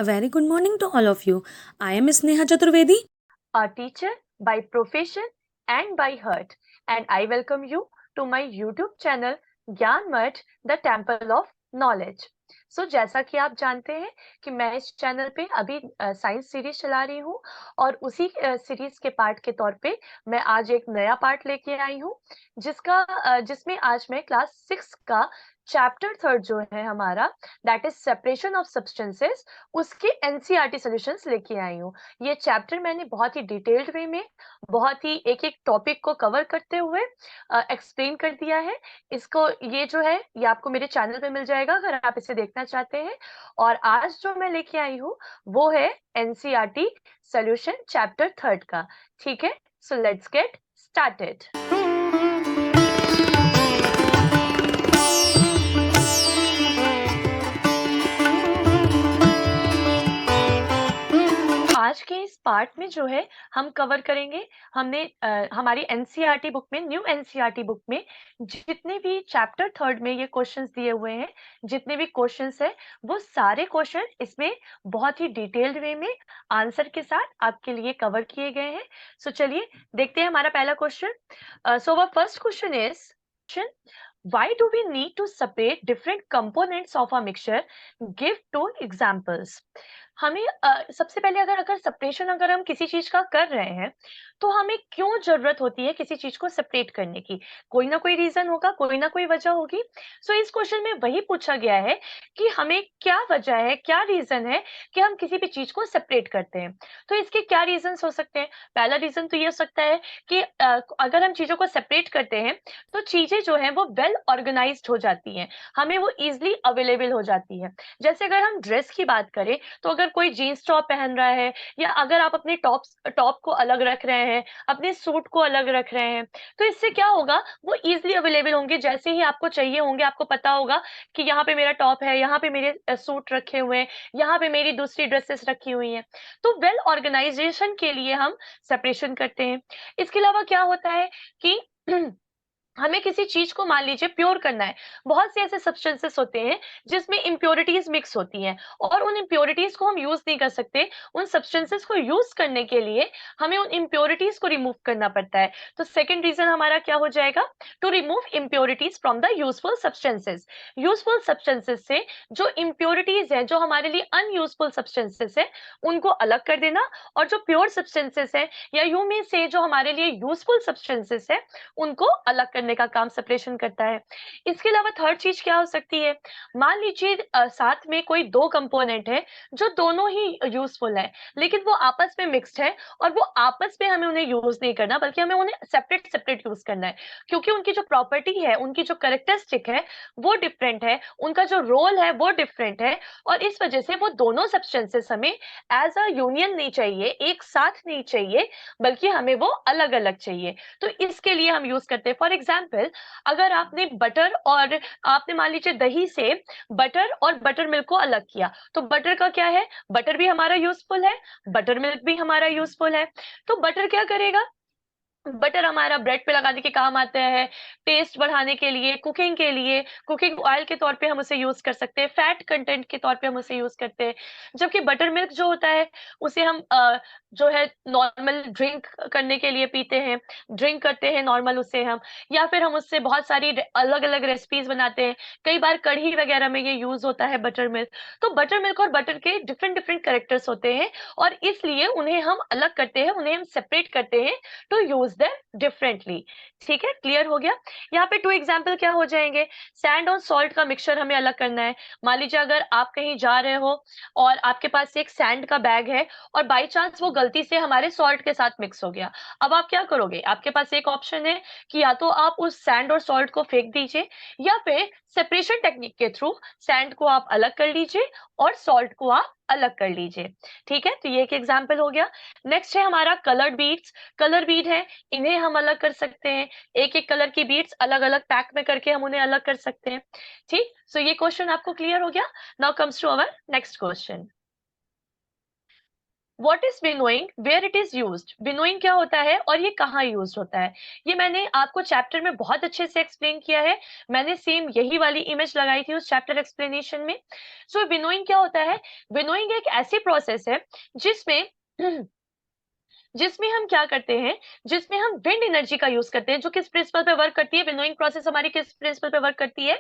A very good morning to all of you. I am Miss Neha Chaturvedi. A teacher by profession and by heart, and I welcome you to my YouTube channel ज्ञान मठ the temple of knowledge. सो जैसा कि आप जानते हैं कि मैं इस चैनल पे अभी साइंस सीरीज चला रही हूँ और उसी सीरीज के पार्ट के तौर पे मैं आज एक नया पार्ट लेके आई हूँ जिसमें आज मैं क्लास 6 का चैप्टर 3 जो है हमारा, that is separation of substances, उसके एनसीईआरटी सॉल्यूशंस लेके आई हूँ। ये चैप्टर मैंने बहुत ही डिटेल्ड वे में, बहुत ही एक एक टॉपिक को कवर करते हुए एक्सप्लेन कर दिया है। इसको ये जो है ये आपको मेरे चैनल पे मिल जाएगा अगर आप इसे देखना चाहते हैं। और आज जो मैं लेके आई हूँ वो है एनसीईआरटी सॉल्यूशन चैप्टर 3 का। ठीक है, सो लेट्स गेट स्टार्टेड। आज के इस पार्ट में जो है हम कवर करेंगे, हमने हमारी एनसीईआरटी बुक में, न्यू एनसीईआरटी बुक में जितने भी चैप्टर 3 में ये क्वेश्चंस दिए हुए हैं, जितने भी क्वेश्चंस है वो सारे क्वेश्चन इसमें बहुत ही डिटेल्ड वे में आंसर के साथ आपके लिए कवर किए गए हैं। सो चलिए देखते हैं हमारा पहला question. So were first question is, why do we need to separate different components of a mixture? Give two examples. हमें सबसे पहले अगर सेपरेशन अगर हम किसी चीज का कर रहे हैं तो हमें क्यों जरूरत होती है किसी चीज को सेपरेट करने की? कोई ना कोई रीजन होगा, कोई ना कोई वजह होगी। सो इस क्वेश्चन में वही पूछा गया है कि हमें क्या वजह है, क्या रीजन है कि हम किसी भी चीज को सेपरेट करते हैं। तो इसके क्या रीजन हो सकते हैं? पहला रीजन तो ये हो सकता है कि अगर हम चीजों को सेपरेट करते हैं तो चीजें जो है वो वेल ऑर्गेनाइज्ड हो जाती हैं, हमें वो इजिली अवेलेबल हो जाती है। जैसे अगर हम ड्रेस की बात करें तो अगर कोई जीन्स टॉप पहन रहा है या अगर आप अपने टॉप को अलग रख रहे हैं, अपने सूट को अलग रख रहे हैं, तो इससे क्या होगा, वो इजिली अवेलेबल होंगे। जैसे ही आपको चाहिए होंगे, आपको पता होगा कि यहाँ पे मेरा टॉप है, यहाँ पे मेरे सूट रखे हुए हैं, यहाँ पे मेरी दूसरी ड्रेसेस रखी हुई हैं। तो वेल ऑर्गेनाइजेशन के लिए हम सेपरेशन करते हैं। इसके अलावा क्या होता है कि हमें किसी चीज को मान लीजिए प्योर करना है। बहुत से ऐसे सब्सटेंसेस होते हैं जिसमें इम्प्योरिटीज मिक्स होती हैं और उन इम्प्योरिटीज को हम यूज नहीं कर सकते। उन सब्सटेंसेस को यूज करने के लिए हमें उन इम्प्योरिटीज को रिमूव करना पड़ता है। तो सेकंड रीजन हमारा क्या हो जाएगा? To remove impurities from the useful substances. Useful substances से जो इम्प्योरिटीज है, जो हमारे लिए अनयूजफुल सब्सटेंसेस है, उनको अलग कर देना। और जो प्योर सब्सटेंसेस है या यू में से जो हमारे लिए यूजफुल सब्सटेंसेस है, उनको अलग करने का काम सेपरेशन करता है। इसके अलावा थर्ड चीज क्या हो सकती है? मान लीजिए साथ में कोई दो कंपोनेंट है जो दोनों ही यूजफुल है, लेकिन वो आपस में मिक्स्ड है और वो आपस में हमें उन्हें यूज नहीं करना, बल्कि हमें उन्हें सेपरेट सेपरेट यूज करना है। क्योंकि उनकी जो प्रॉपर्टी है, उनकी जो कैरेक्टरिस्टिक है वो डिफरेंट है, उनका जो रोल है वो डिफरेंट है। और इस वजह से वो दोनों सब्सटेंसेस हमें एज अ यूनियन नहीं चाहिए, एक साथ नहीं चाहिए, बल्कि हमें वो अलग अलग चाहिए। तो इसके लिए हम यूज करते हैं। फॉर एग्जाम्पल, अगर आपने बटर और आपने मान लीजिए दही से बटर और बटर मिल्क को अलग किया, तो बटर का क्या है? बटर भी हमारा यूजफुल है, बटर मिल्क भी हमारा यूजफुल है। तो बटर क्या करेगा? बटर हमारा ब्रेड पे लगाने के काम आता है, टेस्ट बढ़ाने के लिए, कुकिंग ऑयल के तौर पे हम उसे यूज कर सकते हैं, फैट कंटेंट के तौर पे हम उसे यूज करते हैं। जबकि बटर मिल्क जो होता है उसे हम जो है नॉर्मल ड्रिंक करने के लिए पीते हैं, ड्रिंक करते हैं नॉर्मल उसे हम, या फिर हम उससे बहुत सारी अलग अलग रेसिपीज बनाते हैं। कई बार कढ़ी वगैरह में ये यूज होता है बटर मिल्क। तो बटर मिल्क और बटर के डिफरेंट डिफरेंट करेक्टर्स होते हैं और इसलिए उन्हें हम अलग करते हैं, उन्हें हम सेपरेट करते हैं टू यूज देम डिफरेंटली। ठीक है, क्लियर हो गया? यहाँ पे टू एग्जाम्पल क्या हो जाएंगे? सैंड और सॉल्ट का मिक्सचर हमें अलग करना है। मान लीजिए अगर आप कहीं जा रहे हो और आपके पास एक सैंड का बैग है और बाई चांस वो गलती से हमारे सॉल्ट के साथ मिक्स हो गया। अब आप क्या करोगे? आपके पास एक ऑप्शन है कि या तो आप उस सैंड और सॉल्ट को फेंक दीजिए, या फिर सेपरेशन टेक्निक के थ्रू सैंड को आप अलग कर लीजिए और सॉल्ट को आप अलग कर लीजिए। ठीक है, तो ये एक एग्जाम्पल हो गया। नेक्स्ट है हमारा कलर्ड बीड्स। कलर बीड है, इन्हें हम अलग कर सकते हैं। एक एक कलर की बीड्स अलग अलग पैक में करके हम उन्हें अलग कर सकते हैं। ठीक, सो ये क्वेश्चन आपको क्लियर हो गया। Now comes to our next question. What is winnowing, where it is used, winnowing क्या होता है और ये कहाँ यूज होता है, ये मैंने आपको चैप्टर में बहुत अच्छे से एक्सप्लेन किया है। मैंने सेम यही वाली इमेज लगाई थी उस चैप्टर एक्सप्लेनेशन में। सो विनोइंग क्या होता है, विनोइंग एक ऐसी प्रोसेस है जिसमें जिसमें हम क्या करते हैं, जिसमें हम विंड एनर्जी का यूज करते हैं। जो किस प्रिंसिपल पे वर्क करती है, विनोइंग प्रोसेस हमारी किस प्रिंसिपल पे वर्क करती है,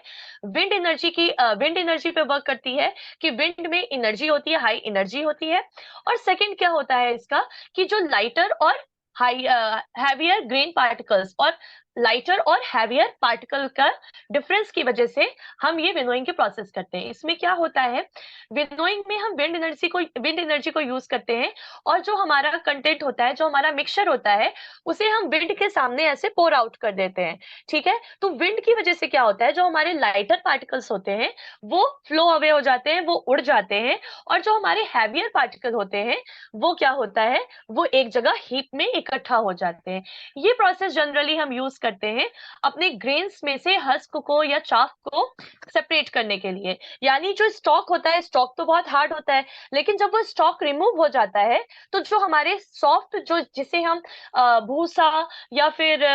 विंड एनर्जी पे वर्क करती है कि विंड में एनर्जी होती है, हाई एनर्जी होती है। और सेकंड क्या होता है इसका, कि जो लाइटर और हाई हैवियर ग्रेन पार्टिकल्स और लाइटर और हैवियर पार्टिकल का डिफरेंस की वजह से हम ये विनोइंग के प्रोसेस करते हैं। इसमें क्या होता है, विनोइंग में हम विंड एनर्जी को यूज करते हैं, और जो हमारा कंटेंट होता है, जो हमारा मिक्सचर होता है, उसे हम विंड के सामने ऐसे पोर आउट कर देते हैं। ठीक है, तो विंड की वजह से क्या होता है, जो हमारे लाइटर पार्टिकल्स होते हैं वो फ्लो अवे हो जाते हैं, वो उड़ जाते हैं। और जो हमारे हैवियर पार्टिकल होते हैं वो क्या होता है, वो एक जगह हीप में इकट्ठा हो जाते हैं। ये प्रोसेस जनरली हम यूज करते हैं अपने ग्रेन्स में से हस्क को या चाफ को सेपरेट करने के लिए। यानी जो स्टॉक होता है, स्टॉक तो बहुत हार्ड होता है, लेकिन जब वो स्टॉक रिमूव हो जाता है तो जो हमारे सॉफ्ट, जो जिसे हम भूसा या फिर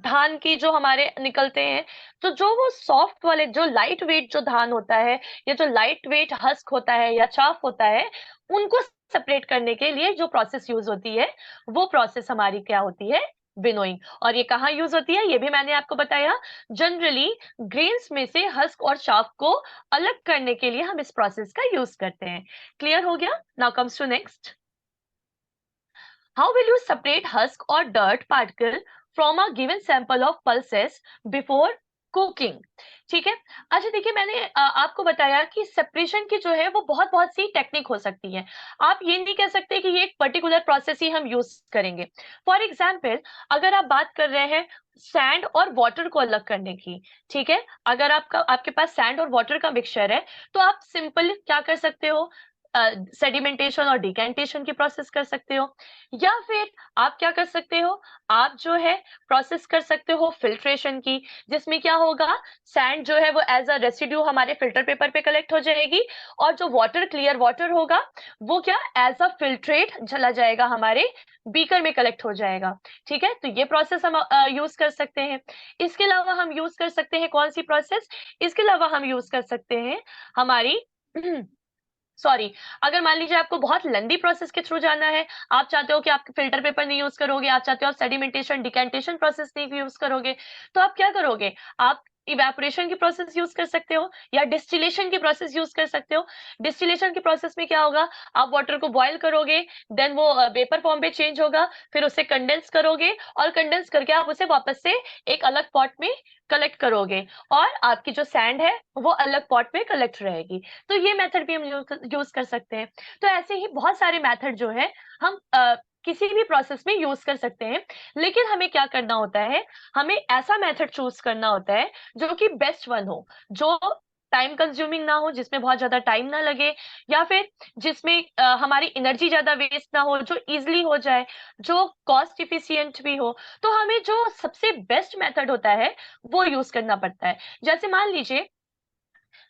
धान की जो हमारे निकलते हैं, तो जो वो सॉफ्ट वाले, जो लाइट वेट जो धान होता है या जो लाइट वेट हस्क होता है या चाफ होता है, उनको सेपरेट करने के लिए जो प्रोसेस यूज होती है, वो प्रोसेस हमारी क्या होती है, विनोइंग। और ये कहाँ यूज होती है, ये भी मैंने आपको बताया। जनरली ग्रेन्स में से हस्क और चाफ को अलग करने के लिए हम इस प्रोसेस का यूज करते हैं। क्लियर हो गया? Now comes to next, how will you separate husk or dirt particle from a given sample of pulses before cooking? ठीक है। अच्छा देखिए, मैंने आपको बताया कि सेपरेशन की जो है वो बहुत बहुत सी टेक्निक हो सकती है। आप ये नहीं कह सकते कि ये एक पर्टिकुलर प्रोसेस ही हम यूज करेंगे। फॉर एग्जाम्पल, अगर आप बात कर रहे हैं सैंड और वाटर को अलग करने की, ठीक है, अगर आपके पास सैंड और वाटर का मिक्सचर है, तो आप सिंपल क्या कर सकते हो, सेडिमेंटेशन और डिकेंटेशन की प्रोसेस कर सकते हो। या फिर आप क्या कर सकते हो, आप जो है प्रोसेस कर सकते हो फिल्ट्रेशन की, जिसमें क्या होगा, सैंड जो है वो एज अ रेसिड्यू हमारे फिल्टर पेपर पे कलेक्ट हो जाएगी, और जो वाटर, क्लियर वाटर होगा, वो क्या एज अ फिल्ट्रेट चला जाएगा, हमारे बीकर में कलेक्ट हो जाएगा। ठीक है, तो ये प्रोसेस हम यूज कर सकते हैं। इसके अलावा हम यूज कर सकते हैं कौन सी प्रोसेस, इसके अलावा हम यूज कर सकते हैं हमारी सॉरी, अगर मान लीजिए आपको बहुत लंबी प्रोसेस के थ्रू जाना है, आप चाहते हो कि आप फिल्टर पेपर नहीं यूज करोगे, आप चाहते हो आप सेडिमेंटेशन डिकेंटेशन प्रोसेस नहीं यूज करोगे, तो आप क्या करोगे, आप इवेपोरेशन की प्रोसेस यूज कर सकते हो या डिस्टिलेशन की प्रोसेस यूज कर सकते हो। डिस्टिलेशन की प्रोसेस में क्या होगा, आप वाटर को बॉयल करोगे, देन वो वेपर फॉर्म पे चेंज होगा, फिर उसे कंडेंस करोगे, और कंडेंस करके आप उसे वापस से एक अलग पॉट में कलेक्ट करोगे, और आपकी जो सैंड है वो अलग पॉट में कलेक्ट रहेगी। तो ये मेथड भी हम यूज कर सकते हैं। तो ऐसे ही बहुत सारे मेथड जो है हम किसी भी प्रोसेस में यूज कर सकते हैं। लेकिन हमें क्या करना होता है, हमें ऐसा मेथड चूज करना होता है जो कि बेस्ट वन हो, जो टाइम कंज्यूमिंग ना हो, जिसमें बहुत ज्यादा टाइम ना लगे, या फिर जिसमें हमारी एनर्जी ज्यादा वेस्ट ना हो, जो इजिली हो जाए, जो कॉस्ट इफिशियंट भी हो। तो हमें जो सबसे बेस्ट मेथड होता है वो यूज करना पड़ता है। जैसे मान लीजिए,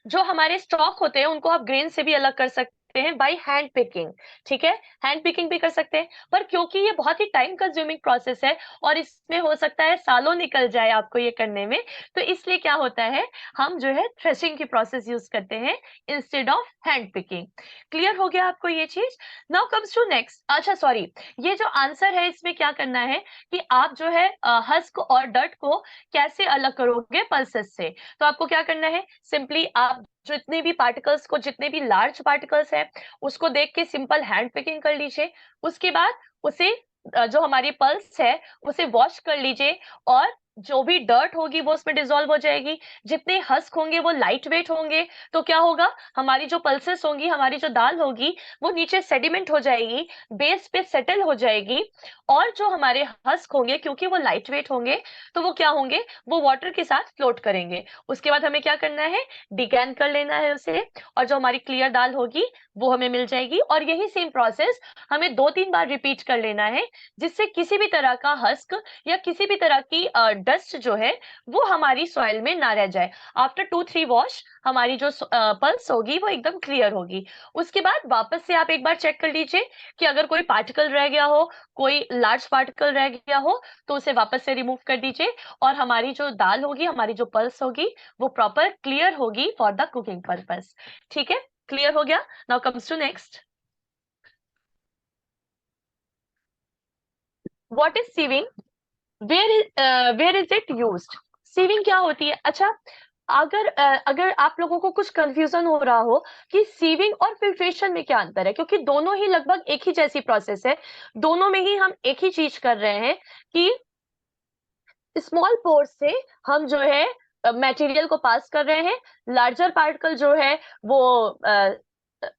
जो हमारे स्टॉक होते हैं उनको आप ग्रेन से भी अलग कर सकते हैं बाय हैंड पिकिंग। ठीक है, हैंड पिकिंग भी कर सकते हैं, पर क्योंकि ये बहुत ही टाइम कंज्यूमिंग प्रोसेस है और इसमें हो सकता है सालों निकल जाए आपको ये करने में, तो इसलिए क्या होता है, हम जो है थ्रेशिंग की प्रोसेस यूज करते हैं instead of hand picking. Clear हो गया आपको ये चीज? नाउ कम्स टू नेक्स्ट, अच्छा सॉरी, ये जो आंसर है इसमें क्या करना है कि आप जो है हस्क और डर्ट को कैसे अलग करोगे पल्सेस से। तो आपको क्या करना है, सिंपली आप जितने भी पार्टिकल्स को, जितने भी लार्ज पार्टिकल्स है, उसको देख के सिंपल हैंड पिकिंग कर लीजिए। उसके बाद उसे जो हमारी पल्स है उसे वॉश कर लीजिए, और जो भी डर्ट होगी वो उसमें डिसॉल्व हो जाएगी। जितने हस्क होंगे वो लाइट वेट होंगे, तो क्या होगा, हमारी जो पल्सेस होंगी, हमारी जो दाल होगी, वो नीचे सेडिमेंट हो जाएगी, बेस पे सेटल हो जाएगी। और जो हमारे हस्क होंगे, क्योंकि वो लाइट वेट होंगे, तो वो क्या होंगे, वो वाटर के साथ फ्लोट करेंगे। उसके बाद हमें क्या करना है, डिकैन कर लेना है उसे, और जो हमारी क्लियर दाल होगी वो हमें मिल जाएगी। और यही सेम प्रोसेस हमें 2-3 बार रिपीट कर लेना है, जिससे किसी भी तरह का हस्क या किसी भी तरह की डस्ट जो है वो हमारी सॉइल में ना रह जाए। आफ्टर 2-3 वॉश हमारी जो पल्स होगी वो एकदम क्लियर होगी। उसके बाद वापस से आप एक बार चेक कर लीजिए कि अगर कोई पार्टिकल रह गया हो, कोई लार्ज पार्टिकल रह गया हो, तो उसे वापस से रिमूव कर दीजिए और हमारी जो दाल होगी, हमारी जो पल्स होगी वो प्रॉपर क्लियर होगी फॉर द कुकिंग पर्पस। ठीक है, क्लियर हो गया। Now comes to next, what is sieving, where is it used. Sieving क्या होती है? अच्छा, अगर आप लोगों को कुछ कंफ्यूजन हो रहा हो कि सीविंग और फिल्ट्रेशन में क्या अंतर है, क्योंकि दोनों ही लगभग एक ही जैसी प्रोसेस है, दोनों में ही हम एक ही चीज कर रहे हैं कि स्मॉल पोर्स से हम जो है मटेरियल को पास कर रहे हैं, लार्जर पार्टिकल जो है वो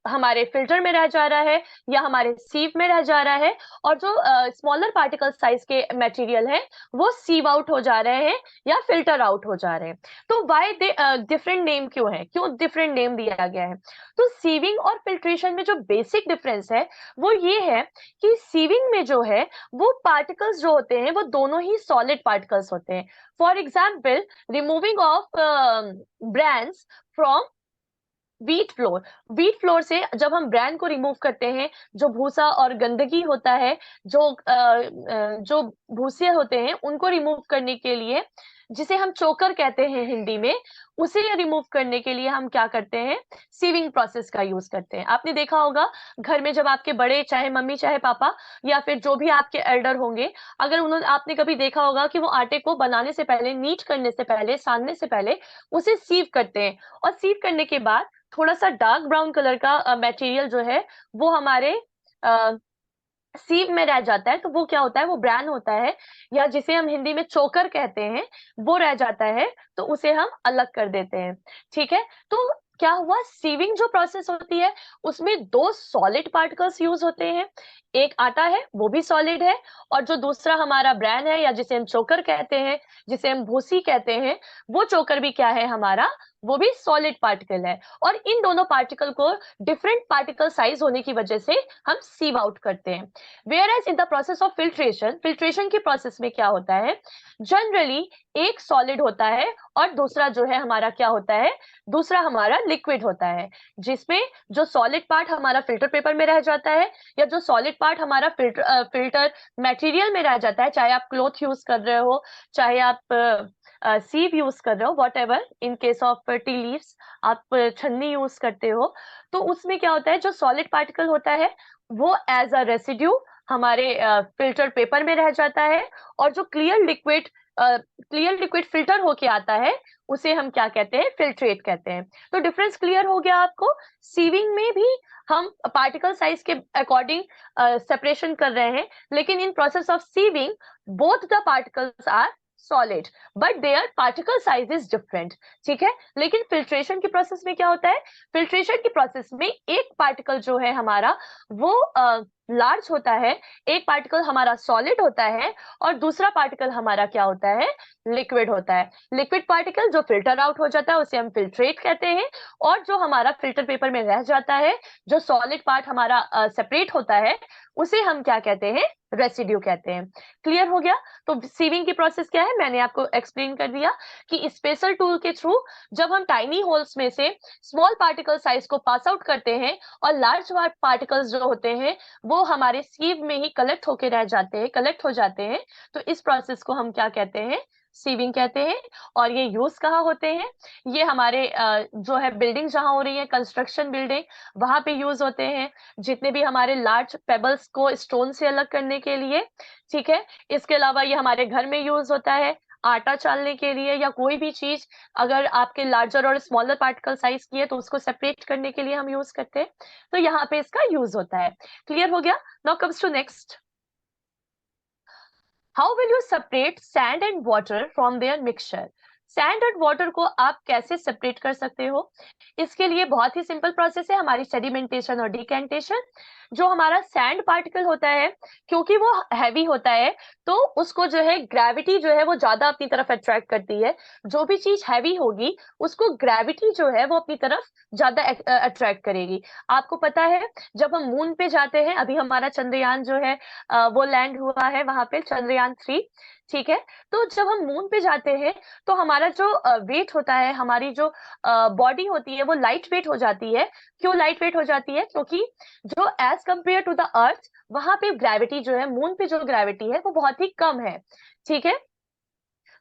हमारे फिल्टर में रह जा रहा है या हमारे सीव में रह जा रहा है, और जो स्मॉलर पार्टिकल साइज के मटेरियल है वो सीव आउट हो जा रहे हैं या फिल्टर आउट हो जा रहे हैं। तो वाई दे डिफरेंट नेम क्यों है, क्यों डिफरेंट नेम दिया गया है? तो सीविंग और फिल्ट्रेशन में जो बेसिक डिफरेंस है वो ये है कि सीविंग में जो है वो पार्टिकल्स जो होते हैं वो दोनों ही सॉलिड पार्टिकल्स होते हैं। For example, removing of brands from wheat flour से जब हम ब्रांड को रिमूव करते हैं, जो भूसा और गंदगी होता है, जो भूसे होते हैं उनको रिमूव करने के लिए, जिसे हम चोकर कहते हैं हिंदी में, उसे रिमूव करने के लिए हम क्या करते हैं? सीविंग प्रोसेस का यूज करते हैं। आपने देखा होगा घर में जब आपके बड़े, चाहे मम्मी चाहे पापा या फिर जो भी आपके एल्डर होंगे, अगर उन्होंने, आपने कभी देखा होगा कि वो आटे को बनाने से पहले, नीट करने से पहले, सानने से पहले उसे सीव करते हैं, और सीव करने के बाद थोड़ा सा डार्क ब्राउन कलर का मटेरियल जो है वो हमारे सीव में रह जाता है, तो वो क्या होता है? वो ब्रांड होता है, या जिसे हम हिंदी में चोकर कहते हैं, वो रह जाता है, तो उसे हम अलग कर देते हैं। ठीक है, तो क्या हुआ, सीविंग जो प्रोसेस होती है उसमें दो सॉलिड पार्टिकल्स यूज होते हैं, एक आटा है वो भी सॉलिड है, और जो दूसरा हमारा ब्रांड है या जिसे हम चोकर कहते हैं, जिसे हम भूसी कहते हैं, वो चोकर भी क्या है हमारा? वो भी सॉलिड पार्टिकल है। और इन दोनों पार्टिकल को डिफरेंट पार्टिकल साइज होने की वजह से हम सीव आउट करते हैं। Whereas in the process of filtration, filtration की प्रोसेस में क्या होता है? जनरली एक सॉलिड होता है और दूसरा जो है हमारा क्या होता है? दूसरा हमारा लिक्विड होता है, जिसमें जो सॉलिड पार्ट हमारा फिल्टर पेपर में रह जाता है, या जो सॉलिड पार्ट हमारा फिल्टर मटेरियल में रह जाता है, चाहे आप क्लॉथ यूज कर रहे हो, चाहे आप सीव यूज कर रहे हो, what ever, in case of tea leaves आप छन्नी यूज करते हो, तो उसमें क्या होता है? जो सॉलिड पार्टिकल होता है वो एज अ रेसिड्यू हमारे फिल्टर पेपर में रह जाता है, और जो क्लियर लिक्विड फिल्टर होके आता है उसे हम क्या कहते हैं? फिल्ट्रेट कहते हैं। तो डिफरेंस क्लियर हो गया आपको? सीविंग में भी हम पार्टिकल साइज के अकॉर्डिंग सेपरेशन कर रहे हैं, लेकिन in process of sieving both the particles are solid but their particle size is different. ठीक है, लेकिन फिल्ट्रेशन की प्रोसेस में क्या होता है? फिल्ट्रेशन की प्रोसेस में एक पार्टिकल जो है हमारा वो लार्ज होता है, एक पार्टिकल हमारा सॉलिड होता है, और दूसरा पार्टिकल हमारा क्या होता है? लिक्विड होता है। लिक्विड पार्टिकल जो फिल्टर आउट हो जाता है उसे हम फिल्ट्रेट कहते हैं, और जो हमारा फिल्टर पेपर में रह जाता है, जो सॉलिड पार्ट हमारा सेपरेट होता है, उसे हम क्या कहते हैं? रेसिड्यू कहते हैं। क्लियर हो गया? तो सीविंग की प्रोसेस क्या है मैंने आपको एक्सप्लेन कर दिया, कि स्पेशल टूल के थ्रू जब हम टाइनी होल्स में से स्मॉल पार्टिकल साइज को पास आउट करते हैं, और लार्ज पार्टिकल्स जो होते हैं वो हमारे सीव में ही कलेक्ट होके रह जाते हैं, कलेक्ट हो जाते हैं, तो इस प्रोसेस को हम क्या कहते हैं? सीविंग कहते हैं। और ये यूज कहाँ होते हैं? ये हमारे जो है बिल्डिंग जहां हो रही है, कंस्ट्रक्शन बिल्डिंग, वहां पे यूज होते हैं, जितने भी हमारे लार्ज पेबल्स को स्टोन से अलग करने के लिए। ठीक है, इसके अलावा ये हमारे घर में यूज होता है आटा चालने के लिए, या कोई भी चीज अगर आपके लार्जर और स्मॉलर पार्टिकल साइज की है तो उसको सेपरेट करने के लिए हम यूज करते हैं। तो यहाँ पे इसका यूज होता है। क्लियर हो गया? Now comes to next, how will you separate sand and water from their mixture. Sand और वाटर को आप कैसे सेपरेट कर सकते हो? इसके लिए बहुत ही सिंपल प्रोसेस है, हमारी सेडिमेंटेशन और डिकेंटेशन। जो हमारा सैंड पार्टिकल होता है, क्योंकि वो हैवी होता है, तो उसको जो है ग्रेविटी जो है वो ज्यादा अपनी तरफ अट्रैक्ट करती है। जो भी चीज हैवी होगी उसको ग्रेविटी जो है वो अपनी तरफ ज्यादा अट्रैक्ट करेगी। आपको पता है, जब हम मून पे जाते हैं, अभी हमारा चंद्रयान जो है वो लैंड हुआ है वहां पे, चंद्रयान 3, ठीक है। तो जब हम मून पे जाते हैं तो हमारा जो वेट होता है, हमारी जो बॉडी होती है वो लाइट वेट हो जाती है। क्यों लाइट वेट हो जाती है? क्योंकि जो as compare to the earth, वहां पे ग्रेविटी जो है, मून पे जो ग्रेविटी है वो बहुत ही कम है, ठीक है।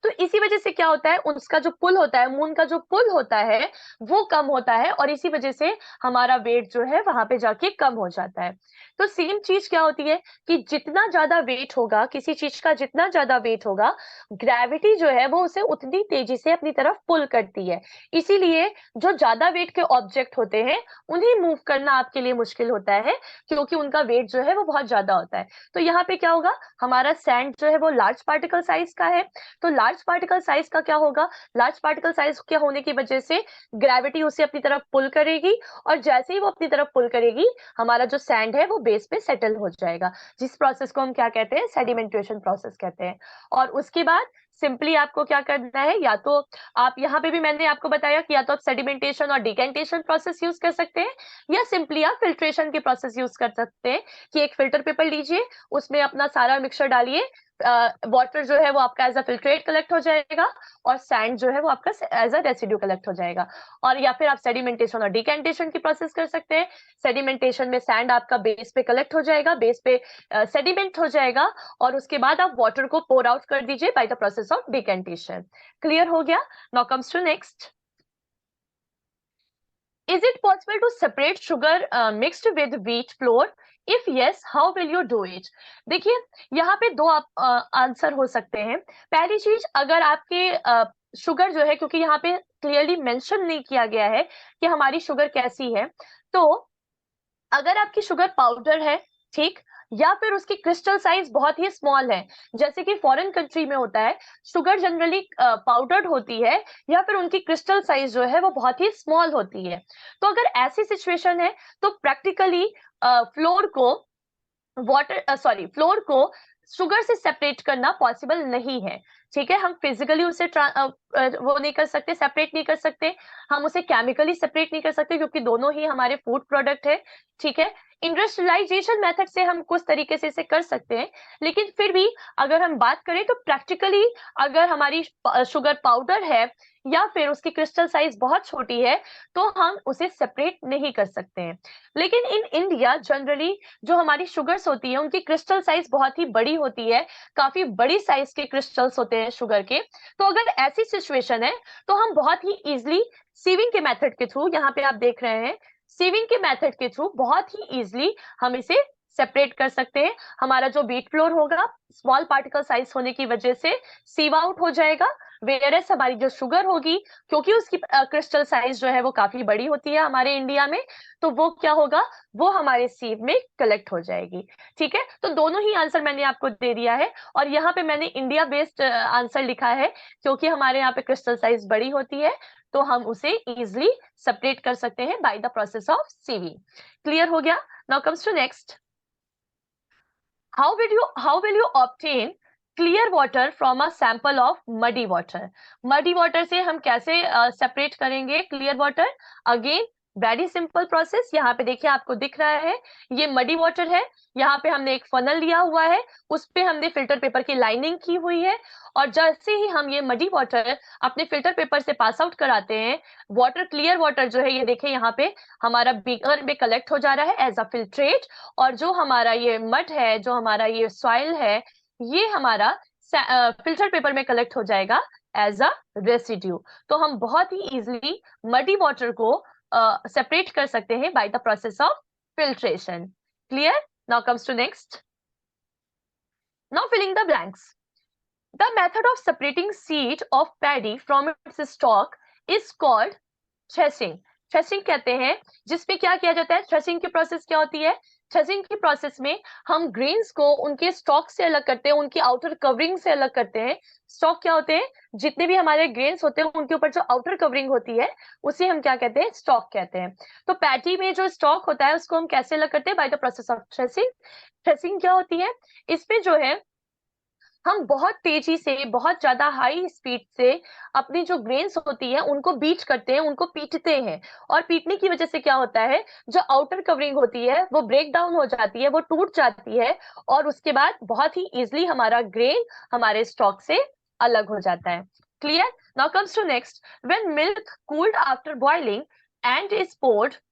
तो इसी वजह से क्या होता है, उसका जो पुल होता है, मून का जो पुल होता है वो कम होता है, और इसी वजह से हमारा वेट जो है वहां पे जाके कम हो जाता है। तो सेम चीज क्या होती है कि जितना ज्यादा वेट होगा किसी चीज का, जितना ज्यादा वेट होगा, ग्रेविटी जो है वो उसे उतनी तेजी से अपनी तरफ पुल करती है। इसीलिए जो ज्यादा वेट के ऑब्जेक्ट होते हैं उन्हें मूव करना आपके लिए मुश्किल होता है, क्योंकि उनका वेट जो है वो बहुत ज्यादा होता है। तो यहाँ पे क्या होगा, हमारा सैंड जो है वो लार्ज पार्टिकल साइज का है। तो लार्ज पार्टिकल साइज का क्या होगा, लार्ज पार्टिकल साइज क्या होने की वजह से ग्रेविटी उसे अपनी तरफ पुल करेगी, और जैसे ही वो अपनी तरफ पुल करेगी, हमारा जो सैंड है वो बेस पे सेटल हो जाएगा, जिस प्रोसेस को हम क्या कहते हैं, सेडिमेंटेशन प्रोसेस कहते हैं। और उसके बाद सिंपली आपको क्या करना है, या तो आप यहाँ पे भी मैंने आपको बताया कि या तो आप सेडिमेंटेशन और डिकेंटेशन प्रोसेस यूज कर सकते हैं, या सिंपली आप फिल्ट्रेशन के प्रोसेस यूज कर सकते हैं कि एक फिल्टर पेपर लीजिए, उसमें अपना सारा मिक्सचर डालिए, वाटर जो है वो आपका एज अ फिल्ट्रेट कलेक्ट हो जाएगा, और सैंड जो है वो आपका एज अ रेसिड्यू कलेक्ट हो जाएगा। और या फिर आप सेडिमेंटेशन और डिकेंटेशन की प्रोसेस कर सकते हैं। सेडिमेंटेशन में सैंड आपका बेस पे कलेक्ट हो जाएगा, बेस पे सेडिमेंट हो जाएगा, और उसके बाद आप वाटर को पोर आउट कर दीजिए by the process of decantation. Clear हो गया? Now comes to next. Is it possible to separate sugar mixed with wheat flour? If yes, how will you do it? देखिए, यहाँ पे दो आंसर हो सकते हैं। पहली चीज, अगर आपके शुगर जो है, क्योंकि यहाँ पे क्लियरली मेंशन नहीं किया गया है कि हमारी शुगर कैसी है, तो अगर आपकी शुगर पाउडर है, ठीक, या फिर उसकी क्रिस्टल साइज बहुत ही स्मॉल है, जैसे कि फॉरेन कंट्री में होता है, शुगर जनरली पाउडर्ड होती है, या फिर उनकी क्रिस्टल साइज जो है वो बहुत ही स्मॉल होती है। तो अगर ऐसी सिचुएशन है, तो प्रैक्टिकली फ्लोर को फ्लोर को शुगर से सेपरेट करना पॉसिबल नहीं है, ठीक है। हम फिजिकली उसे वो नहीं कर सकते, सेपरेट नहीं कर सकते, हम उसे केमिकली सेपरेट नहीं कर सकते, क्योंकि दोनों ही हमारे फूड प्रोडक्ट है, ठीक है। इंडस्ट्रियलाइजेशन मेथड से हम कुछ तरीके से इसे कर सकते हैं, लेकिन फिर भी अगर हम बात करें तो प्रैक्टिकली, अगर हमारी शुगर पाउडर है या फिर उसकी क्रिस्टल साइज बहुत छोटी है, तो हम उसे सेपरेट नहीं कर सकते हैं। लेकिन इन इंडिया जनरली जो हमारी शुगर्स होती है उनकी क्रिस्टल साइज बहुत ही बड़ी होती है, काफी बड़ी साइज के क्रिस्टल्स होते हैं शुगर के। तो अगर ऐसी सिचुएशन है, तो हम बहुत ही इजीली सीविंग के मेथड के थ्रू, यहाँ पे आप देख रहे हैं, सीविंग के मेथड के थ्रू बहुत ही इजीली हम इसे सेपरेट कर सकते हैं। हमारा जो व्हीट फ्लोर होगा, स्मॉल पार्टिकल साइज होने की वजह से सीव आउट हो जाएगा, वेयरएस हमारी जो शुगर होगी, क्योंकि उसकी क्रिस्टल साइज जो है वो काफी बड़ी होती है हमारे इंडिया में, तो वो क्या होगा, वो हमारे सीव में कलेक्ट हो जाएगी, ठीक है। तो दोनों ही आंसर मैंने आपको दे दिया है, और यहाँ पे मैंने इंडिया बेस्ड आंसर लिखा है, क्योंकि हमारे यहाँ पे क्रिस्टल साइज बड़ी होती है, तो हम उसे इजिली सेपरेट कर सकते हैं by the process of sieving. Clear हो गया? Now comes to next. How will you obtain clear water from a sample of muddy water? Muddy water से हम कैसे सेपरेट करेंगे clear water? Again very simple process. यहाँ पे देखिए, आपको दिख रहा है, ये मडी वाटर है, यहाँ पे हमने एक फनल लिया हुआ है, उस पे हमने फिल्टर पेपर की लाइनिंग की हुई है, और जैसे ही हम ये मडी वाटर अपने फिल्टर पेपर से पास आउट कराते हैं, वाटर, क्लियर वाटर जो है, ये देखिए यहाँ पे हमारा बीकर में कलेक्ट हो जा रहा है एज अ फिल्ट्रेट, और जो हमारा ये मड है, जो हमारा ये सॉइल है, ये हमारा फिल्टर पेपर में कलेक्ट हो जाएगा एज अ रेसिड्यू। तो हम बहुत ही इजिली मडी वाटर को सेपरेट कर सकते हैं by the process of filtration. Clear? Now comes to next. Now filling the blanks. The method of separating seed of paddy from its stalk is called threshing. Threshing कहते हैं, जिसमें क्या किया जाता है, थ्रेसिंग की प्रोसेस क्या होती है, थ्रेसिंग की प्रोसेस में हम ग्रेन्स को उनके स्टॉक से अलग करते हैं, उनकी आउटर कवरिंग से अलग करते हैं। स्टॉक क्या होते हैं, जितने भी हमारे ग्रेन्स होते हैं उनके ऊपर जो आउटर कवरिंग होती है उसे हम क्या कहते हैं, स्टॉक कहते हैं। तो पैटी में जो स्टॉक होता है उसको हम कैसे अलग करते हैं, by the process of threshing. Threshing क्या होती है, इसमें जो है हम बहुत तेजी से, बहुत ज्यादा हाई स्पीड से अपनी जो ग्रेन्स होती है उनको बीट करते हैं, उनको पीटते हैं। और पीटने की वजह से क्या होता है, जो आउटर कवरिंग होती है वो ब्रेक डाउन हो जाती है, वो टूट जाती है, और उसके बाद बहुत ही इजिली हमारा ग्रेन हमारे स्टॉक से अलग हो जाता है। Clear? Now comes to next, when milk cooled after boiling and is poured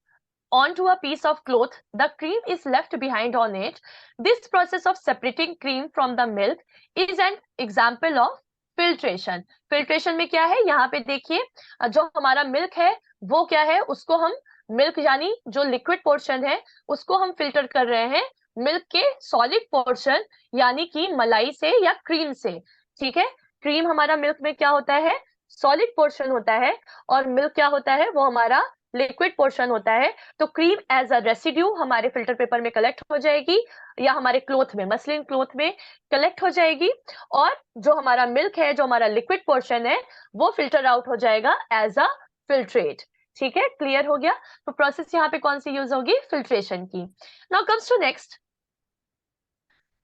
onto a piece of cloth, the cream is left behind on it. This process of separating cream from the milk is an example of filtration. Filtration में क्या है, यहाँ पे देखिए, जो हमारा milk है वो क्या है, उसको हम मिल्क यानी जो लिक्विड पोर्शन है उसको हम फिल्टर कर रहे हैं मिल्क के सॉलिड पोर्शन यानी कि मलाई से या क्रीम से। ठीक है, क्रीम हमारा मिल्क में क्या होता है, सॉलिड पोर्शन होता है, और मिल्क क्या होता है, वो हमारा लिक्विड पोर्शन होता है। तो क्रीम एज अ रेसिड्यू हमारे फिल्टर पेपर में कलेक्ट हो जाएगी, या हमारे क्लोथ में, मसलिन क्लोथ में कलेक्ट हो जाएगी, और जो हमारा मिल्क है, जो हमारा लिक्विड पोर्शन है, वो फिल्टर आउट हो जाएगा एज अ फिल्ट्रेट। ठीक है, क्लियर हो गया? तो प्रोसेस यहाँ पे कौन सी यूज होगी, फिल्ट्रेशन की। Now comes to next,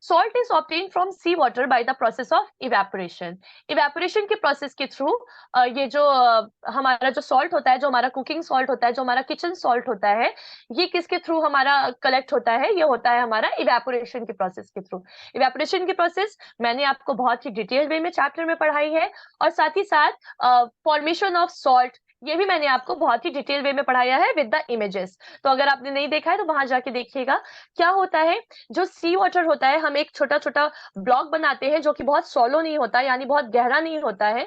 salt is obtained from sea water by the process of evaporation. evaporation के process के through ये जो हमारा जो salt होता है, जो हमारा cooking salt होता है, जो हमारा kitchen salt होता है, ये किसके through हमारा collect होता है, ये होता है हमारा evaporation के process के through। evaporation की process मैंने आपको बहुत ही detailed way में chapter में पढ़ाई है, और साथ ही साथ formation of salt ये भी मैंने आपको बहुत ही डिटेल वे में पढ़ाया है विद द इमेजेस। तो अगर आपने नहीं देखा है तो वहां जाके देखिएगा। क्या होता है, जो सी वाटर होता है, हम एक छोटा छोटा ब्लॉक बनाते हैं जो कि बहुत सॉलो नहीं होता, यानी बहुत गहरा नहीं होता है,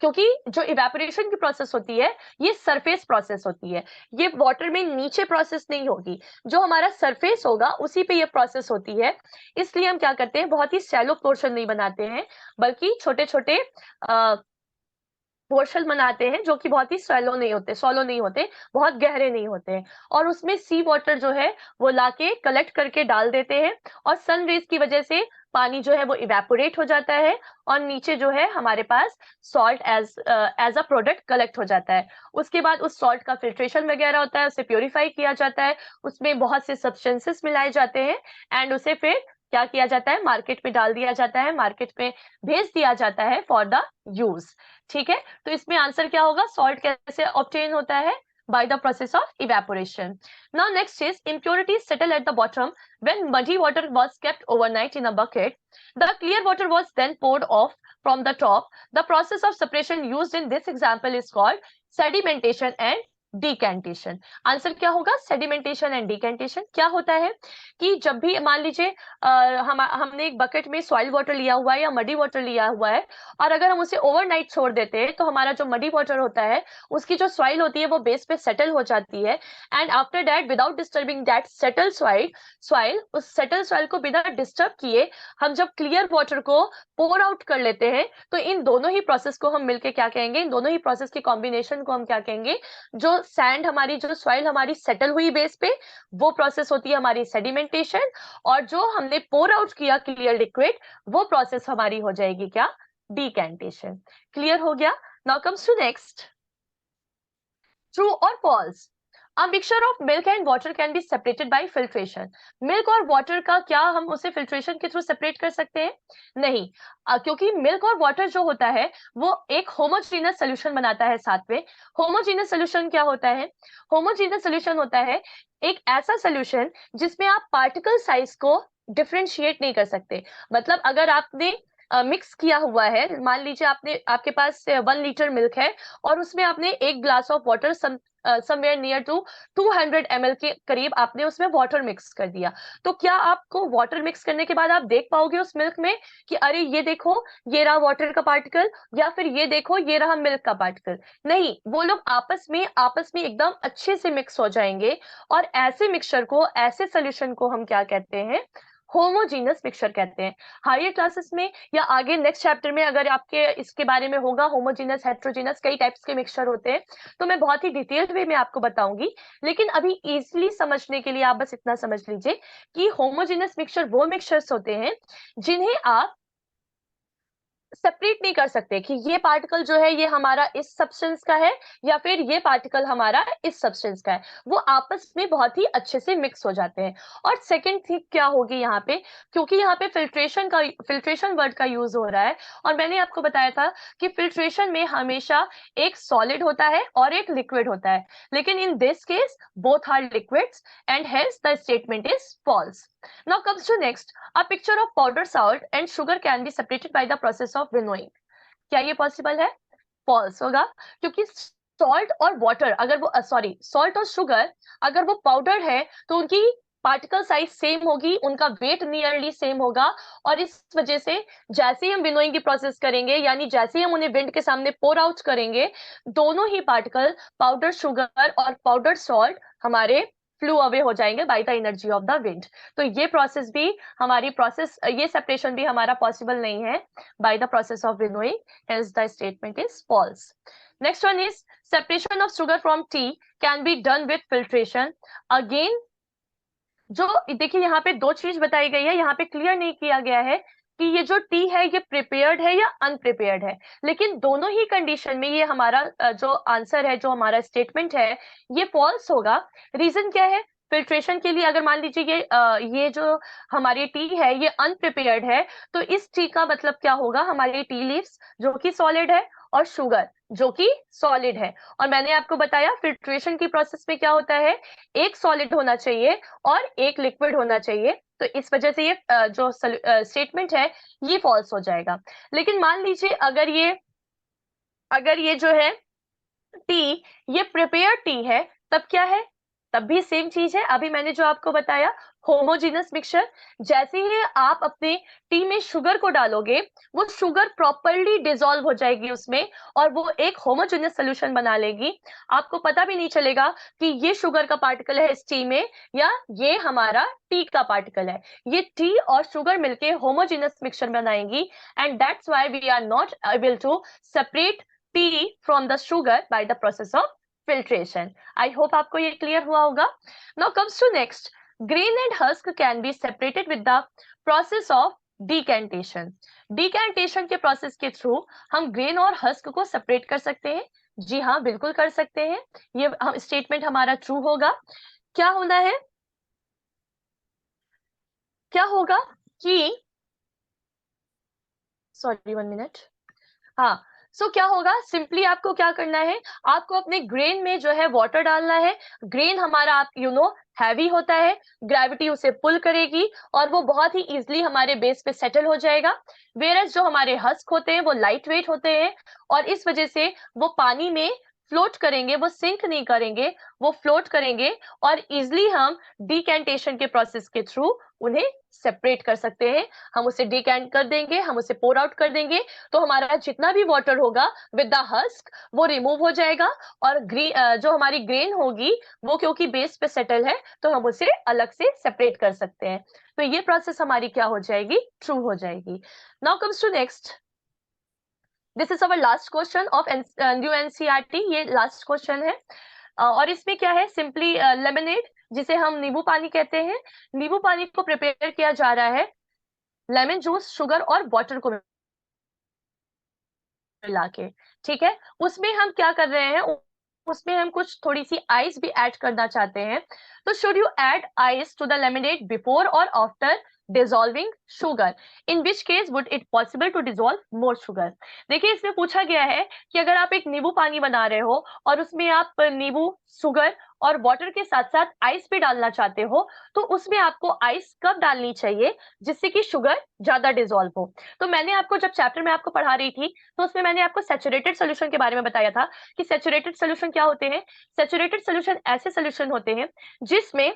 क्योंकि जो इवेपोरेशन की प्रोसेस होती है ये सरफेस प्रोसेस होती है, ये वाटर में नीचे प्रोसेस नहीं होगी, जो हमारा सरफेस होगा उसी पे ये प्रोसेस होती है। इसलिए हम क्या करते हैं, बहुत ही सैलो पोर्शन नहीं बनाते हैं, बल्कि छोटे छोटे पोर्शन बनाते हैं जो कि बहुत ही सॉलो नहीं होते, बहुत गहरे नहीं होते, और उसमें सी वाटर जो है वो लाके कलेक्ट करके डाल देते हैं, और सन रेज की वजह से पानी जो है वो इवेपोरेट हो जाता है, और नीचे जो है हमारे पास salt as a product collect हो जाता है। उसके बाद उस सॉल्ट का फिल्ट्रेशन वगैरह होता है, उसे प्योरीफाई किया जाता है, उसमें बहुत से सब्सटेंसेस मिलाए जाते हैं, एंड उसे फिर क्या किया जाता है, मार्केट में डाल दिया जाता है, मार्केट में भेज दिया जाता है फॉर द यूज। ठीक है, तो इसमें आंसर क्या होगा, सॉल्ट कैसे ऑब्टेन होता है, by the process of evaporation. Now next is impurities settle at the bottom when muddy water was kept overnight in a bucket. The clear water was then poured off from the top. The process of separation used in this example is called sedimentation and decantation. Answer क्या होगा, sedimentation and decantation. क्या होता है कि जब भी मान लीजिए हमने एक बकेट में सॉइल वाटर लिया हुआ है या मडी वाटर लिया हुआ है, और अगर हम उसे ओवरनाइट छोड़ देते हैं तो हमारा जो मडी वाटर होता है उसकी जो सॉइल होती है वो बेस पे सेटल हो जाती है, and after that without disturbing that settle soil उस सेटल सॉइल को बिना डिस्टर्ब किए हम जब क्लियर वाटर को पोर आउट कर लेते हैं, तो इन दोनों ही प्रोसेस को हम मिलके क्या कहेंगे, इन दोनों ही प्रोसेस की कॉम्बिनेशन को हम क्या कहेंगे, जो सैंड हमारी, जो सॉइल हमारी सेटल हुई बेस पे, वो प्रोसेस होती है हमारी सेडिमेंटेशन, और जो हमने पोर आउट किया क्लियर लिक्विड, वो प्रोसेस हमारी हो जाएगी क्या, डिकेंटेशन। क्लियर हो गया? Now comes to next, true और false. A mixture of milk and water can be separated by filtration. Milk और वाटर का क्या हम उसे फिल्ट्रेशन के थ्रू सेपरेट कर सकते हैं? नहीं, क्योंकि मिल्क और वाटर जो होता है वो एक होमोजीनस सोल्यूशन बनाता है साथ में। होमोजीनस सोल्यूशन क्या होता है? होमोजीनस सोल्यूशन होता है एक ऐसा सोल्यूशन जिसमें आप पार्टिकल साइज को डिफरेंशिएट नहीं कर सकते। मतलब अगर आपने मिक्स किया हुआ है, मान लीजिए आपने, आपके पास 1 लीटर मिल्क है और उसमें आपने एक glass of water somewhere near to 200 ml के करीब आपने उसमें वाटर मिक्स कर दिया, तो क्या आपको वाटर मिक्स करने के बाद आप देख पाओगे उस मिल्क में कि अरे ये देखो ये रहा वाटर का पार्टिकल, या फिर ये देखो ये रहा मिल्क का पार्टिकल? नहीं, वो लोग आपस में एकदम अच्छे से मिक्स हो जाएंगे, और ऐसे मिक्सचर को, ऐसे सोल्यूशन को हम क्या कहते हैं, होमोजीनस मिक्सचर कहते हैं। हायर क्लासेस में या आगे नेक्स्ट चैप्टर में अगर आपके इसके बारे में होगा, होमोजीनस, हेट्रोजीनस, कई टाइप्स के मिक्सचर होते हैं, तो मैं बहुत ही डिटेल्ड वे में आपको बताऊंगी। लेकिन अभी इजीली समझने के लिए आप बस इतना समझ लीजिए कि होमोजीनस मिक्सचर वो मिक्सचर्स होते हैं जिन्हें आप सेपरेट नहीं कर सकते कि ये पार्टिकल जो है ये हमारा इस सब्सटेंस का है या फिर ये पार्टिकल हमारा इस सब्सटेंस का है। वो आपस में बहुत ही अच्छे से मिक्स हो जाते हैं। और सेकंड थिंग क्या होगी यहाँ पे, क्योंकि यहाँ पे फिल्ट्रेशन वर्ड का यूज हो रहा है, और मैंने आपको बताया था कि फिल्ट्रेशन में हमेशा एक सॉलिड होता है और एक लिक्विड होता है, लेकिन in this case both are liquids and hence the statement is false. Now comes to next, a picture of powdered salt and sugar can be separated by the process of winnowing. क्या ये possible है? False होगा, क्योंकि salt और water अगर वो salt और sugar अगर वो पाउडर है तो उनकी पार्टिकल साइज सेम होगी, उनका वेट नियरली सेम होगा, और इस वजह से जैसे ही हम विनोइंग की प्रोसेस करेंगे, यानी जैसे ही हम उन्हें विंड के सामने पोर आउट करेंगे, दोनों ही पार्टिकल पाउडर शुगर और पाउडर सॉल्ट हमारे फ्लू अवे हो जाएंगे by the energy of the wind. तो ये प्रोसेस भी हमारी प्रोसेस, ये सेपरेशन भी हमारा पॉसिबल नहीं है bye the process of winnowing, hence the statement is false. Next one is separation of sugar from tea can be done with filtration. Again, जो देखिए यहाँ पे दो चीज बताई गई है, यहाँ पे क्लियर नहीं किया गया है कि ये जो टी है ये प्रिपेयर्ड है या अनप्रिपेयर्ड है, लेकिन दोनों ही कंडीशन में ये हमारा जो आंसर है, जो हमारा स्टेटमेंट है, ये फॉल्स होगा। रीजन क्या है? फिल्ट्रेशन के लिए अगर मान लीजिए ये जो हमारी टी है ये अनप्रिपेयर्ड है, तो इस टी का मतलब क्या होगा? हमारी टी लीव्स जो कि सॉलिड है और शुगर जो कि सॉलिड है। और मैंने आपको बताया फिल्ट्रेशन की प्रोसेस में क्या होता है, एक सॉलिड होना चाहिए और एक लिक्विड होना चाहिए, तो इस वजह से ये जो स्टेटमेंट है ये फॉल्स हो जाएगा। लेकिन मान लीजिए अगर ये जो है टी ये प्रिपेयर टी है, तब क्या है? तब भी सेम चीज है। अभी मैंने जो आपको बताया होमोजीनस मिक्सचर, जैसे ही आप अपने टी में शुगर को डालोगे, वो शुगर प्रॉपरली डिसॉल्व हो जाएगी उसमें और वो एक होमोजीनस सोल्यूशन बना लेगी। आपको पता भी नहीं चलेगा कि ये शुगर का पार्टिकल है इस टी में या ये हमारा टी का पार्टिकल है। ये टी और शुगर मिलके होमोजीनस मिक्सचर बनाएंगी, and that's why we are not able to separate tea from the sugar by the process of filtration. I hope आपको ये clear हुआ होगा. Now comes to next. Grain and husk can be separated with the process of decantation. Decantation के process के through हम grain और husk को separate कर सकते हैं। जी हाँ, बिल्कुल कर सकते हैं। ये statement हमारा true होगा। क्या होना है? क्या होगा कि sorry 1 minute. हाँ, सो क्या होगा? सिंपली आपको क्या करना है, आपको अपने ग्रेन में जो है वाटर डालना है। ग्रेन हमारा आप हैवी होता है, ग्रेविटी उसे पुल करेगी और वो बहुत ही इजीली हमारे बेस पे सेटल हो जाएगा। वेरस जो हमारे हस्क होते हैं वो लाइट वेट होते हैं और इस वजह से वो पानी में फ्लोट करेंगे, वो सिंक नहीं करेंगे, वो फ्लोट करेंगे और इजिली हम डिकेंटेशन के प्रोसेस के थ्रू उन्हें सेपरेट कर सकते हैं। हम उसे डिकेंट कर देंगे, हम उसे पोर आउट कर देंगे, तो हमारा जितना भी वाटर होगा विद द हस्क वो रिमूव हो जाएगा और जो हमारी ग्रेन होगी वो क्योंकि बेस पे सेटल है तो हम उसे अलग से सेपरेट कर सकते हैं। तो ये प्रोसेस हमारी क्या हो जाएगी? ट्रू हो जाएगी। Now comes to next, this is our last question of new NCERT. ये लास्ट क्वेश्चन है और इसमें क्या है, सिंपली लेमनेड जिसे हम नींबू पानी कहते हैं, नींबू पानी को प्रिपेयर किया जा रहा है लेमन जूस, शुगर और वाटर को मिला के, ठीक है। उसमें हम क्या कर रहे हैं, उसमें हम कुछ थोड़ी सी आइस भी ऐड करना चाहते हैं। तो should you add ice to the lemonade before और after dissolving sugar, in which case would it possible to dissolve more sugar? देखिए इसमें पूछा गया है कि अगर आप एक नींबू पानी बना रहे हो और उसमें आप नींबू, शुगर और वाटर के साथ साथ आइस भी डालना चाहते हो, तो उसमें आपको आइस कब डालनी चाहिए जिससे कि शुगर ज्यादा डिसॉल्व हो। तो मैंने आपको जब चैप्टर में आपको पढ़ा रही थी तो उसमें मैंने आपको सैचुरेटेड सोल्यूशन के बारे में बताया था कि सैचुरेटेड सोल्यूशन क्या होते हैं। सैचुरेटेड सोल्यूशन ऐसे सोल्यूशन होते हैं जिसमें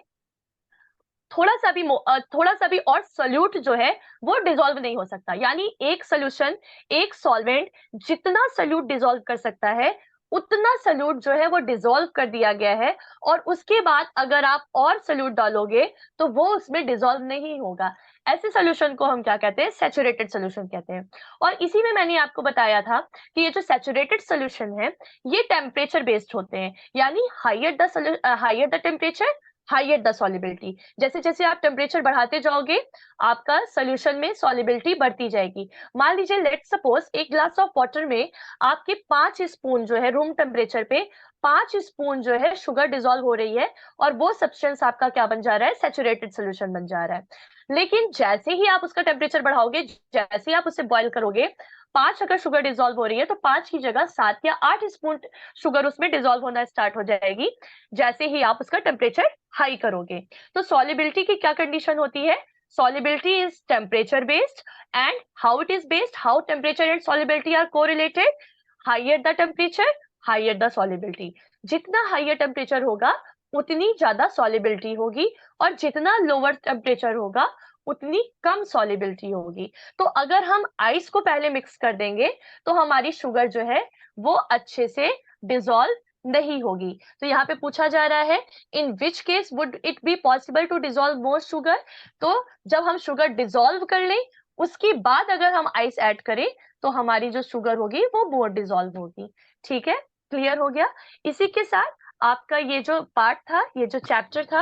थोड़ा सा भी और सोल्यूट जो है वो डिसॉल्व नहीं हो सकता, यानी एक सोल्यूशन, एक सॉल्वेंट जितना सोल्यूट डिसॉल्व कर सकता है उतना सोल्यूट जो है वो डिसॉल्व कर दिया गया है, और उसके बाद अगर आप और सोल्यूट डालोगे तो वो उसमें डिसॉल्व नहीं होगा। ऐसे सॉल्यूशन को हम क्या कहते हैं? सैचुरेटेड सॉल्यूशन कहते हैं। और इसी में मैंने आपको बताया था कि ये जो सैचुरेटेड सॉल्यूशन है, ये टेम्परेचर बेस्ड होते हैं, यानी higher the temperature, higher the solubility. जैसे जैसे आप टेम्परेचर बढ़ाते जाओगे, आपका सोल्यूशन में सॉल्युबिलिटी बढ़ती जाएगी। मान लीजिए, लेट सपोज एक ग्लास ऑफ वाटर में आपके 5 स्पून जो है रूम टेम्परेचर पे 5 स्पून जो है शुगर डिसॉल्व हो रही है, और वो सब्सटेंस आपका क्या बन जा रहा है? सैचुरेटेड सॉल्यूशन बन जा रहा है। लेकिन जैसे ही आप उसका टेम्परेचर बढ़ाओगे, जैसे ही आप उसे बॉईल करोगे, 5 अगर शुगर डिसॉल्व हो रही है तो 5 की जगह 7 या 8 स्पून शुगर उसमें डिसॉल्व होना स्टार्ट हो जाएगी, जैसे ही आप उसका टेम्परेचर हाई करोगे। तो सॉल्युबिलिटी की क्या कंडीशन होती है? Solubility is temperature based, and how it is based, how temperature and solubility are correlated. Higher the temperature, higher the solubility. जितना higher temperature होगा, उतनी ज्यादा solubility होगी, और जितना lower temperature होगा, उतनी कम solubility होगी। तो अगर हम आइस को पहले मिक्स कर देंगे तो हमारी शुगर जो है वो अच्छे से डिसॉल्व नहीं होगी। तो यहाँ पे पूछा जा रहा है, in which case would it be possible to dissolve more sugar? तो जब हम शुगर डिसॉल्व कर लें, उसके बाद अगर हम आइस ऐड करें, तो हमारी जो शुगर होगी वो मोर डिसॉल्व होगी। ठीक है, क्लियर हो गया? इसी के साथ आपका ये जो पार्ट था, ये जो चैप्टर था,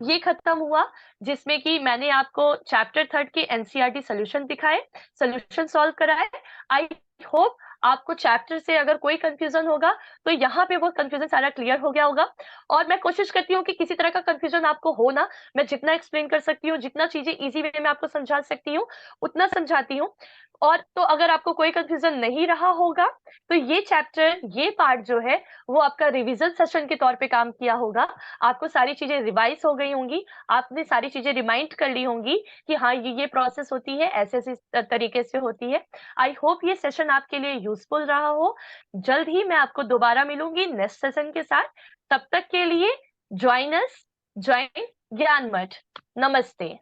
ये खत्म हुआ, जिसमें कि मैंने आपको चैप्टर 3 के एनसीईआरटी सॉल्यूशन दिखाए, सॉल्यूशन सॉल्व कराए। आई होप आपको चैप्टर से अगर कोई कंफ्यूजन होगा तो यहाँ पे वो कंफ्यूजन सारा क्लियर हो गया होगा। और मैं कोशिश करती हूँ कि किसी तरह का कंफ्यूजन आपको हो ना, मैं जितना एक्सप्लेन कर सकती हूँ, जितना चीजें इजी वे में आपको समझा सकती हूँ, उतना समझाती हूँ। और तो अगर आपको कोई कंफ्यूजन नहीं रहा होगा, तो ये चैप्टर, ये पार्ट जो है वो आपका रिवीजन सेशन के तौर पे काम किया होगा। आपको सारी चीजें रिवाइज हो गई होंगी, आपने सारी चीजें रिमाइंड कर ली होंगी कि हाँ, ये प्रोसेस होती है, ऐसे ऐसे तरीके से होती है। आई होप ये सेशन आपके लिए यूजफुल रहा हो। जल्द ही मैं आपको दोबारा मिलूंगी नेक्स्ट सेशन के साथ। तब तक के लिए ज्वाइन ज्वाइन ज्ञान मठ। नमस्ते।